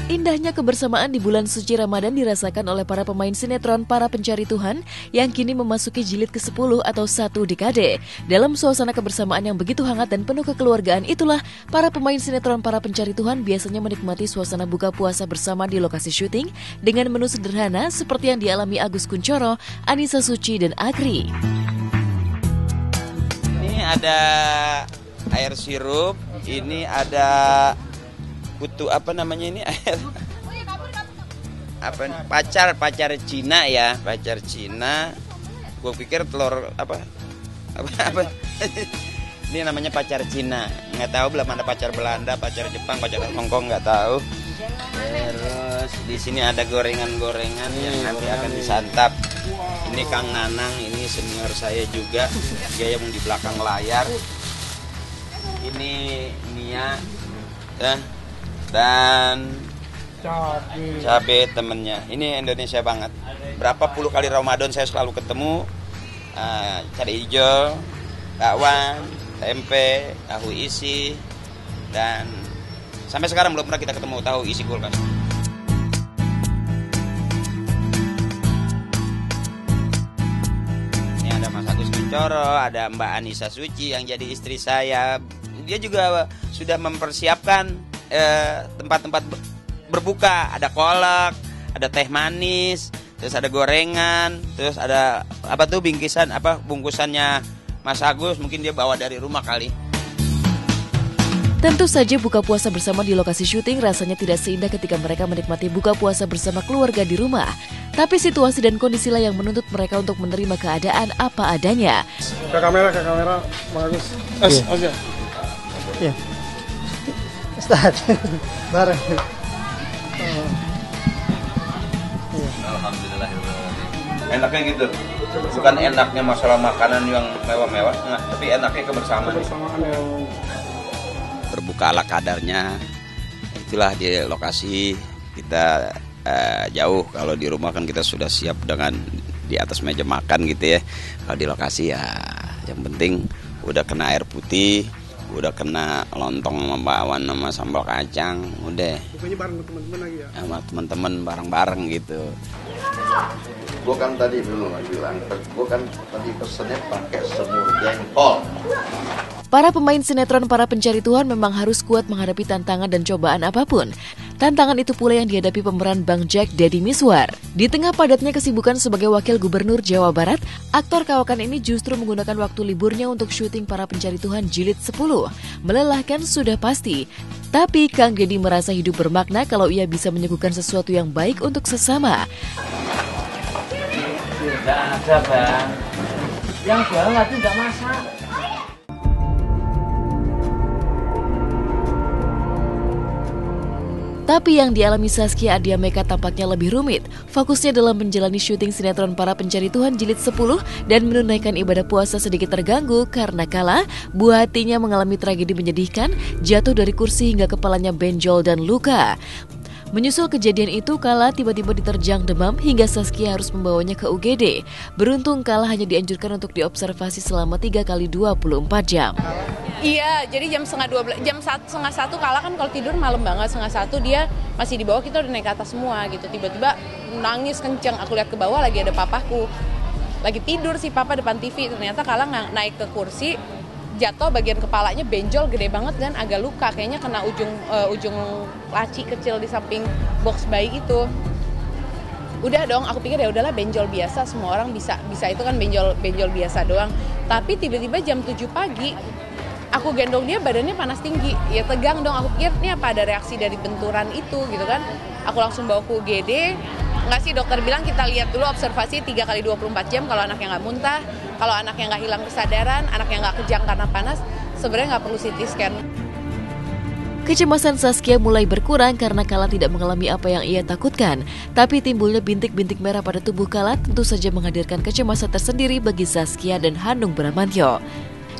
Indahnya kebersamaan di bulan suci Ramadan dirasakan oleh para pemain sinetron Para Pencari Tuhan yang kini memasuki jilid ke-10 atau 1 dekade. Dalam suasana kebersamaan yang begitu hangat dan penuh kekeluargaan itulah, para pemain sinetron Para Pencari Tuhan biasanya menikmati suasana buka puasa bersama di lokasi syuting dengan menu sederhana seperti yang dialami Agus Kuncoro, Anissa Suci, dan Agri. Ini ada air sirup, ini ada butuh apa namanya ini air apa pacar Cina ya, pacar Cina. Gue pikir telur apa ini namanya pacar Cina, nggak tahu, belum ada pacar Belanda, pacar Jepang, pacar Hongkong, nggak tahu. Terus di sini ada gorengan-gorengan yang nanti akan disantap. Ini Kang Nanang, ini senior saya juga, dia yang di belakang layar. Ini Nia ya, dan cabe temennya. Ini Indonesia banget. Berapa puluh kali Ramadan saya selalu ketemu. Cabai hijau, bakwan, tempe, tahu isi, dan sampai sekarang belum pernah kita ketemu tahu isi kulkas. Ini ada Mas Agus Kuncoro, ada Mbak Anissa Suci yang jadi istri saya. Dia juga sudah mempersiapkan tempat-tempat berbuka, ada kolak, ada teh manis, terus ada gorengan, terus ada apa tuh bingkisan apa bungkusannya Mas Agus, mungkin dia bawa dari rumah kali. Tentu saja buka puasa bersama di lokasi syuting rasanya tidak seindah ketika mereka menikmati buka puasa bersama keluarga di rumah. Tapi situasi dan kondisilah yang menuntut mereka untuk menerima keadaan apa adanya. Ke kamera, Bang Agus. Oke. Iya. Ustaz, bareng. Alhamdulillah. Enaknya gitu. Bukan enaknya masalah makanan yang mewah-mewah, enggak, tapi enaknya kebersamaan. Berbuka ala kadarnya. Itulah di lokasi kita jauh. Kalau di rumah kan kita sudah siap dengan di atas meja makan gitu ya. Kalau di lokasi ya yang penting udah kena air putih, udah kena lontong sama bakwan sama sambal kacang, udah. Pokoknya bareng teman-teman lagi ya. Sama teman-teman bareng-bareng gitu. Gue kan tadi dulu bilang, gue kan tadi pesennya pakai semur jengkol. Para pemain sinetron Para Pencari Tuhan memang harus kuat menghadapi tantangan dan cobaan apapun. Tantangan itu pula yang dihadapi pemeran Bang Jack Deddy Mizwar. Di tengah padatnya kesibukan sebagai Wakil Gubernur Jawa Barat, aktor kawakan ini justru menggunakan waktu liburnya untuk syuting Para Pencari Tuhan jilid 10. Melelahkan sudah pasti, tapi Kang Deddy merasa hidup bermakna kalau ia bisa menyuguhkan sesuatu yang baik untuk sesama. Tidak ada, Bang. Yang jualan lagi nggak masak. Tapi yang dialami Saskia Adiameka tampaknya lebih rumit. Fokusnya dalam menjalani syuting sinetron Para Pencari Tuhan jilid 10 dan menunaikan ibadah puasa sedikit terganggu karena kala buah hatinya mengalami tragedi menyedihkan, jatuh dari kursi hingga kepalanya benjol dan luka. Menyusul kejadian itu, Kala tiba-tiba diterjang demam hingga Saskia harus membawanya ke UGD. Beruntung Kala hanya dianjurkan untuk diobservasi selama 3 kali 24 jam. Iya, jadi jam 1:30 Kala kan kalau tidur malam banget, 1:30 dia masih di bawah, kita udah naik ke atas semua gitu. Tiba-tiba nangis kenceng, aku lihat ke bawah lagi ada papaku. Lagi tidur si papa depan TV, ternyata Kala naik ke kursi, jatuh bagian kepalanya benjol gede banget dan agak luka, kayaknya kena ujung laci kecil di samping box bayi itu. Udah dong, aku pikir ya udahlah benjol biasa, semua orang bisa itu kan benjol biasa doang. Tapi tiba-tiba jam 7 pagi aku gendong dia, badannya panas tinggi, ya tegang dong. Aku pikir ini apa ada reaksi dari benturan itu gitu kan. Aku langsung bawa ke UGD. Nggak sih, dokter bilang kita lihat dulu observasi 3 kali 24 jam. Kalau anaknya nggak muntah, kalau anaknya nggak hilang kesadaran, anaknya nggak kejang karena panas, sebenarnya nggak perlu CT scan. Kecemasan Saskia mulai berkurang karena Kala tidak mengalami apa yang ia takutkan. Tapi timbulnya bintik-bintik merah pada tubuh Kala tentu saja menghadirkan kecemasan tersendiri bagi Saskia dan Hanung Bramantyo.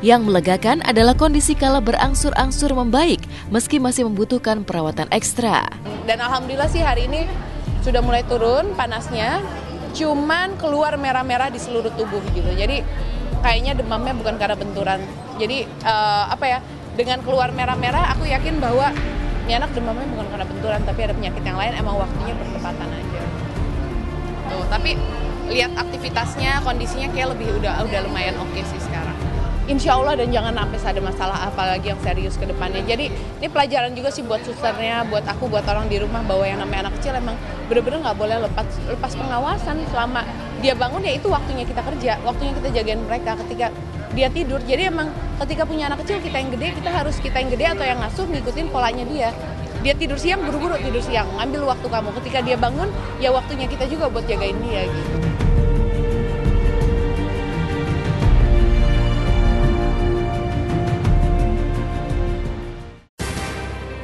Yang melegakan adalah kondisi Kala berangsur-angsur membaik meski masih membutuhkan perawatan ekstra. Dan alhamdulillah sih hari ini sudah mulai turun panasnya, cuman keluar merah-merah di seluruh tubuh gitu. Jadi kayaknya demamnya bukan karena benturan. Jadi dengan keluar merah-merah aku yakin bahwa Ini anak demamnya bukan karena benturan, tapi ada penyakit yang lain, emang waktunya bertepatan aja. Tuh, tapi lihat aktivitasnya, kondisinya kayak lebih udah lumayan oke sih sekarang. Insya Allah, dan jangan sampai ada masalah apalagi yang serius ke depannya. Jadi ini pelajaran juga sih buat susternya, buat aku, buat orang di rumah, bahwa yang namanya anak kecil emang bener-bener nggak boleh lepas pengawasan selama dia bangun. Ya itu waktunya kita kerja, waktunya kita jagain mereka ketika dia tidur. Jadi emang ketika punya anak kecil, kita yang gede atau yang ngasuh ngikutin polanya dia. Dia tidur siang, buru-buru tidur siang, ngambil waktu kamu. Ketika dia bangun, ya waktunya kita juga buat jagain dia gitu.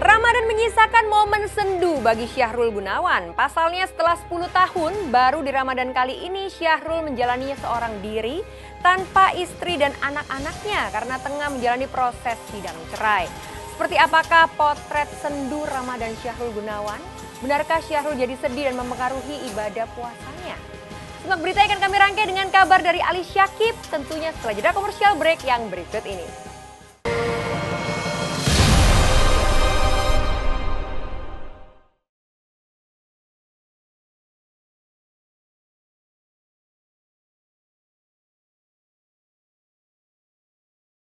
Ramadan menyisakan momen sendu bagi Syahrul Gunawan. Pasalnya setelah 10 tahun, baru di Ramadan kali ini Syahrul menjalaninya seorang diri tanpa istri dan anak-anaknya karena tengah menjalani proses sidang cerai. Seperti apakah potret sendu Ramadan Syahrul Gunawan? Benarkah Syahrul jadi sedih dan mempengaruhi ibadah puasanya? Simak berita yang akan kami rangkai dengan kabar dari Ali Syakib, tentunya setelah jeda komersial break yang berikut ini.